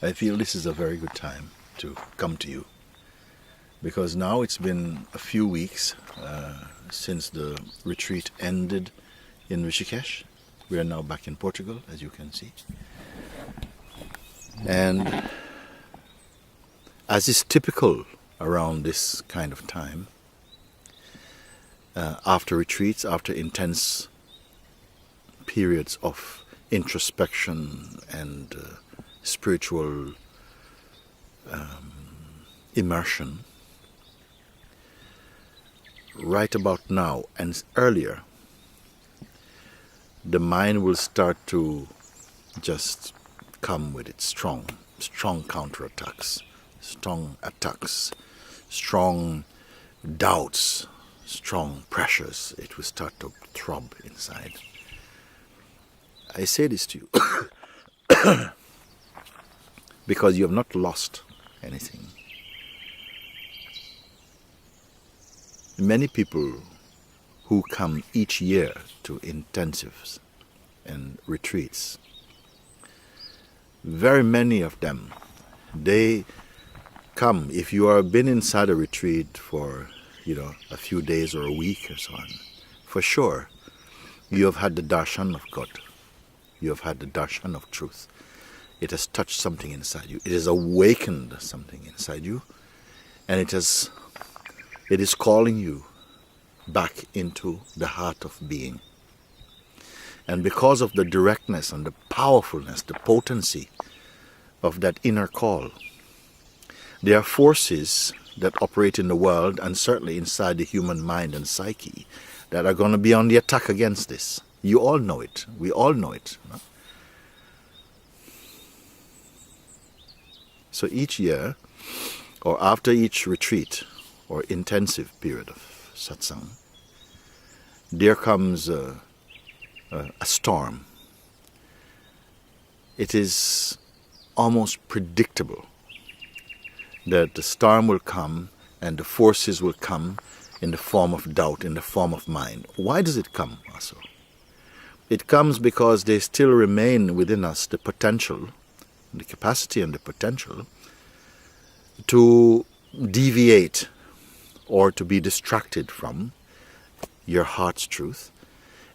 I feel this is a very good time to come to you, because now it's been a few weeks since the retreat ended in Rišikešu. We are now back in Portugal, as you can see. And as is typical around this kind of time, after retreats, after intense periods of introspection and spiritual immersion, right about now and earlier, the mind will start to just come with its strong counterattacks, strong attacks, strong doubts, strong pressures. It will start to throb inside. I say this to you because you have not lost anything. Many people who come each year to intensives and retreats, very many of them, they come, if you have been inside a retreat for, a few days or a week or so on, for sure, you have had the darshan of God. You have had the darshan of truth. It has touched something inside you. It has awakened something inside you. And it is calling you back into the heart of being. And because of the directness and the powerfulness, the potency of that inner call, there are forces that operate in the world and certainly inside the human mind and psyche that are going to be on the attack against this. You all know it. We all know it. No? So each year, or after each retreat or intensive period of satsang, there comes a storm. It is almost predictable that the storm will come and the forces will come in the form of doubt, in the form of mind. Why does it come also? It comes because there still remain within us the potential, the capacity and the potential to deviate or to be distracted from your heart's truth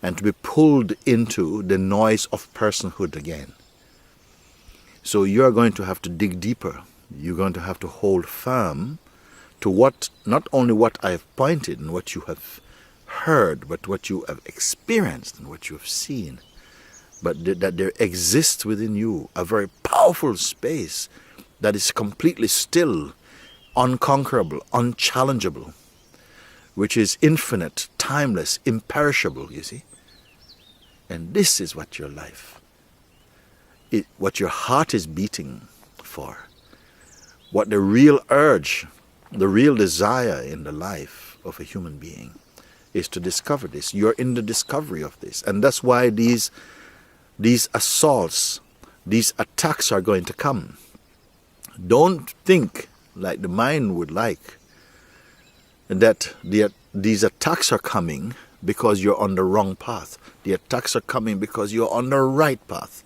and to be pulled into the noise of personhood again. So you're going to have to dig deeper. You're going to have to hold firm to not only what I have pointed and what you have heard, but what you have experienced and what you have seen. But that there exists within you a very powerful space that is completely still, unconquerable, unchallengeable, which is infinite, timeless, imperishable, you see. And this is what your life, what your heart is beating for, what the real urge, the real desire in the life of a human being is to discover this. You're in the discovery of this. And that's why these assaults, these attacks are going to come. Don't think, like the mind would like, that these attacks are coming because you're on the wrong path. The attacks are coming because you're on the right path.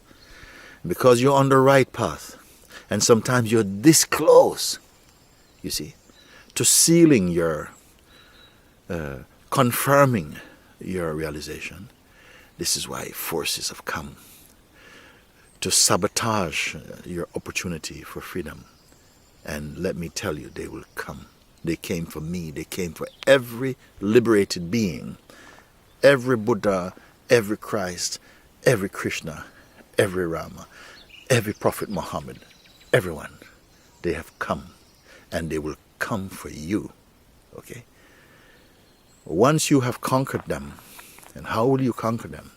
Because you're on the right path. And sometimes you're this close, you see, to sealing your, confirming your realization. This is why forces have come to sabotage your opportunity for freedom. And let me tell you, they will come. They came for me. They came for every liberated being, every Buddha, every Christ, every Krishna, every Rama, every Prophet Muhammad, everyone. They have come, and they will come for you. Okay? Once you have conquered them, and how will you conquer them?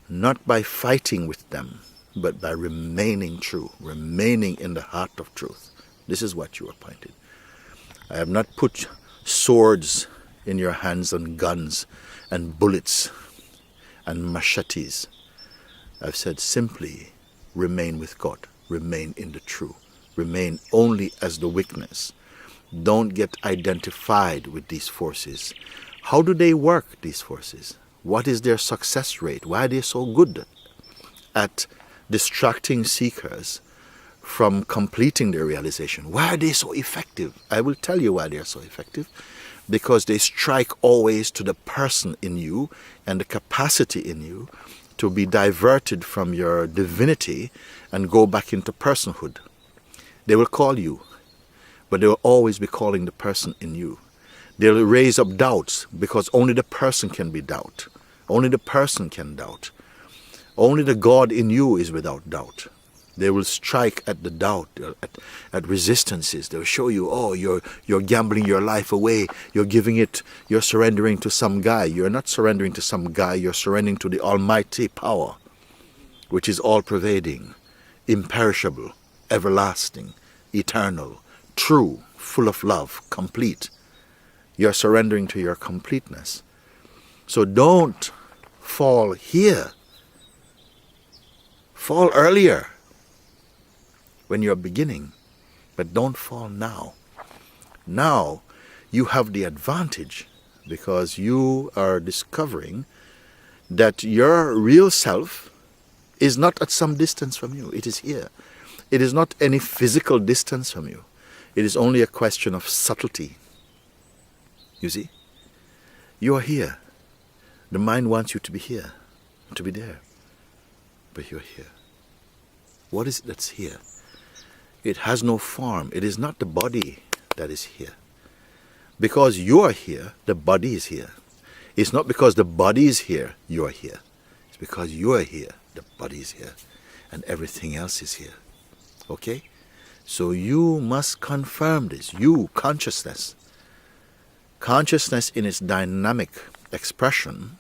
Not by fighting with them, but by remaining true, remaining in the heart of truth. This is what you are appointed. I have not put swords in your hands and guns and bullets and machetes. I've said simply, remain with God, remain in the true, remain only as the witness. Don't get identified with these forces. How do they work, these forces? What is their success rate? Why are they so good at distracting seekers from completing their realization. Why are they so effective? I will tell you why they are so effective. Because they strike always to the person in you and the capacity in you to be diverted from your divinity and go back into personhood. They will call you, but they will always be calling the person in you. They'll raise up doubts because only the person can be doubt. Only the person can doubt. Only the God in you is without doubt. They will strike at the doubt, at resistances. They'll show you, oh, you're gambling your life away. You're surrendering to some guy. You're not surrendering to some guy. You're surrendering to the almighty power, which is all-pervading, imperishable, everlasting, eternal, true, full of love, complete. You're surrendering to your completeness. So don't fall here. Fall earlier when you're beginning, but don't fall now. Now you have the advantage because you are discovering that your real self is not at some distance from you. It is here. It is not any physical distance from you. It is only a question of subtlety. You see? You are here. The mind wants you to be here, to be there. But you're here. What is it that's here? It has no form. It is not the body that is here. Because you are here, the body is here. It's not because the body is here, you are here. It's because you are here, the body is here. And everything else is here. Okay? So you must confirm this. You, consciousness. Consciousness in its dynamic expression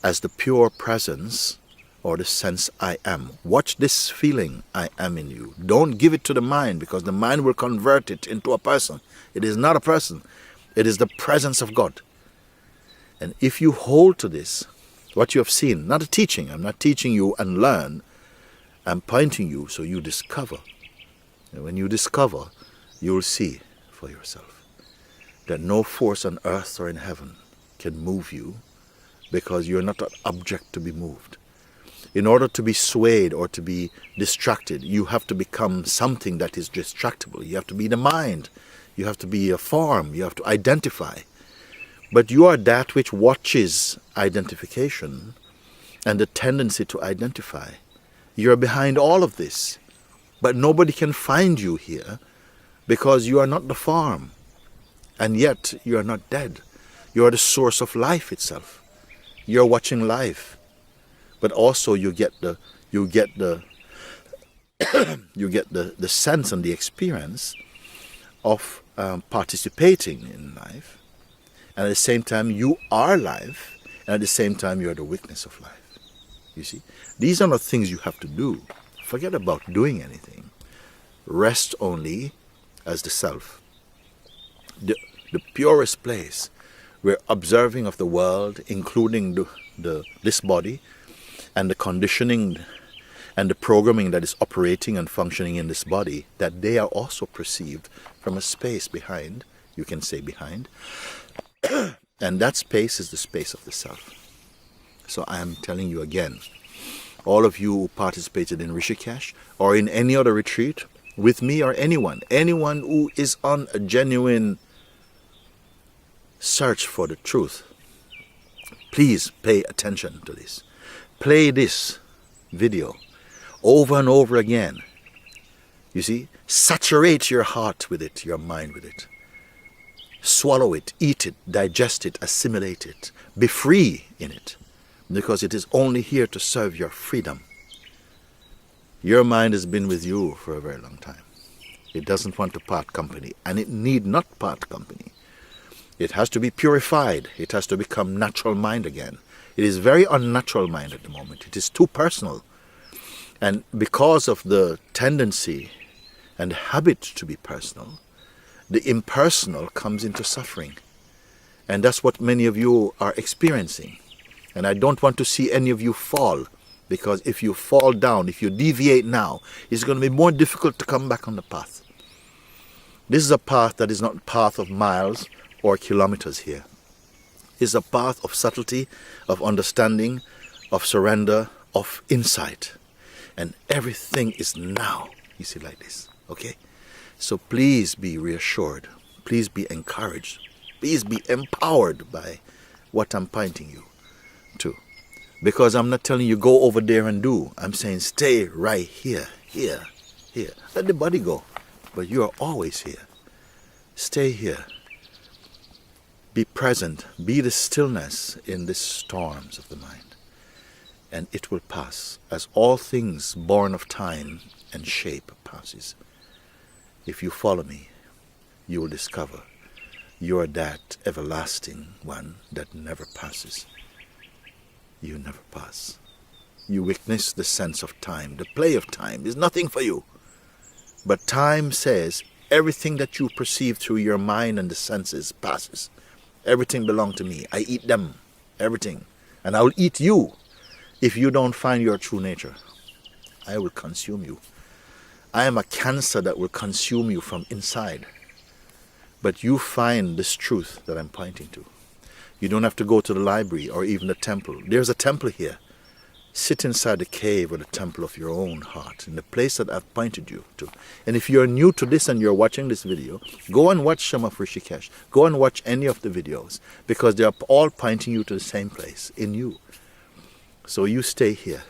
as the pure presence or the sense I am. Watch this feeling I am in you. Don't give it to the mind because the mind will convert it into a person. It is not a person. It is the presence of God. And if you hold to this, what you have seen, not a teaching, I'm not teaching you and learn, I'm pointing you so you discover. And when you discover, you will see for yourself that no force on earth or in heaven can move you because you're not an object to be moved. In order to be swayed or to be distracted, you have to become something that is distractible. You have to be the mind. You have to be a form. You have to identify. But you are that which watches identification and the tendency to identify. You're behind all of this. But nobody can find you here because you are not the form. And yet you are not dead. You are the source of life itself. You're watching life. But also you get the sense and the experience of participating in life, and at the same time you are life, and at the same time you are the witness of life. You see, these are not things you have to do. Forget about doing anything. Rest only as the self, the purest place where observing of the world, including this body, and the conditioning and the programming that is operating and functioning in this body, that they are also perceived from a space behind, you can say behind, and that space is the space of the self. So I am telling you again, all of you who participated in Rišikešu or in any other retreat, with me or anyone who is on a genuine search for the truth, please pay attention to this. Play this video over and over again. You see, saturate your heart with it, your mind with it. Swallow it, eat it, digest it, assimilate it. Be free in it, because it is only here to serve your freedom. Your mind has been with you for a very long time. It doesn't want to part company, and it need not part company. It has to be purified. It has to become natural mind again. It is very unnatural mind at the moment. It is too personal. And because of the tendency and habit to be personal, the impersonal comes into suffering. And that's what many of you are experiencing. And I don't want to see any of you fall, because if you fall down, if you deviate now, it's going to be more difficult to come back on the path. This is a path that is not a path of miles or kilometers here. It's a path of subtlety, of understanding, of surrender, of insight. And everything is now. You see, like this. Okay? So please be reassured. Please be encouraged. Please be empowered by what I'm pointing you to. Because I'm not telling you go over there and do. I'm saying stay right here, here, here. Let the body go. But you are always here. Stay here. Be present. Be the stillness in the storms of the mind. And it will pass, as all things born of time and shape passes. If you follow me, you will discover you are that everlasting one that never passes. You never pass. You witness the sense of time. The play of time is nothing for you. But time says everything that you perceive through your mind and the senses passes. Everything belongs to me. I eat them. Everything. And I will eat you. If you don't find your true nature, I will consume you. I am a cancer that will consume you from inside. But you find this truth that I'm pointing to. You don't have to go to the library or even the temple. There's a temple here. Sit inside the cave or the temple of your own heart, in the place that I've pointed you to. And if you're new to this and you're watching this video, go and watch some of Rišikešu. Go and watch any of the videos, because they are all pointing you to the same place, in you. So you stay here.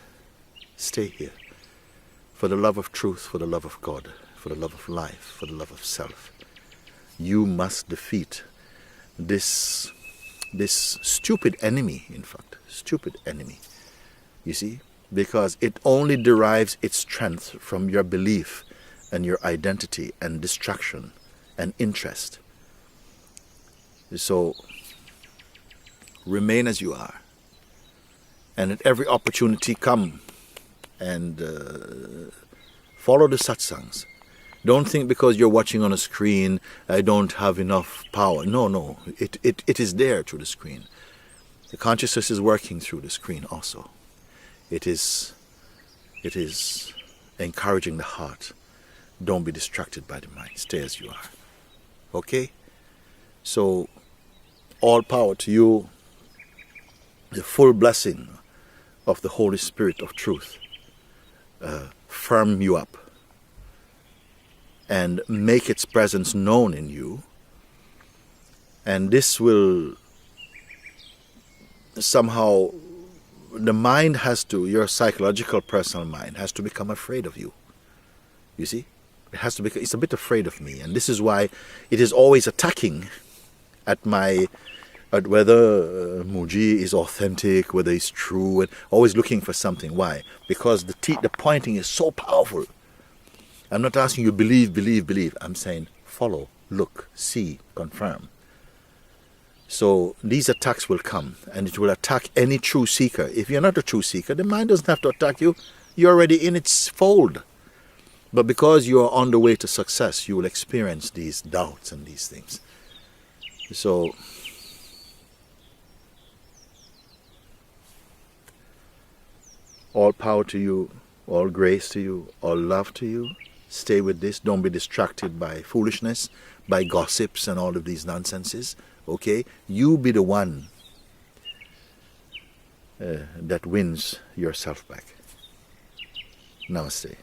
Stay here. For the love of truth, for the love of God, for the love of life, for the love of self. You must defeat this stupid enemy, in fact. Stupid enemy. You see? Because it only derives its strength from your belief and your identity and distraction and interest. So, remain as you are. And at every opportunity, come and follow the satsangs. Don't think because you're watching on a screen, I don't have enough power. No. It is there through the screen. The consciousness is working through the screen also. It is encouraging the heart. Don't be distracted by the mind. Stay as you are. Okay? So, all power to you. The full blessing of the Holy Spirit of truth. Firm you up. And make its presence known in you. And this will somehow, the mind has to, your psychological personal mind has to become afraid of you. You see? It has to become, it's a bit afraid of me. And this is why it is always attacking at whether Moojija is authentic, whether it's true, and always looking for something. Why? Because the pointing is so powerful. I'm not asking you believe. I'm saying follow, look, see, confirm. So these attacks will come, and it will attack any true seeker. If you're not a true seeker, the mind doesn't have to attack you. You're already in its fold. But because you are on the way to success, you will experience these doubts and these things. So all power to you, all grace to you, all love to you. Stay with this. Don't be distracted by foolishness, by gossips and all of these nonsenses. Okay? You be the one that wins yourself back. Namaste.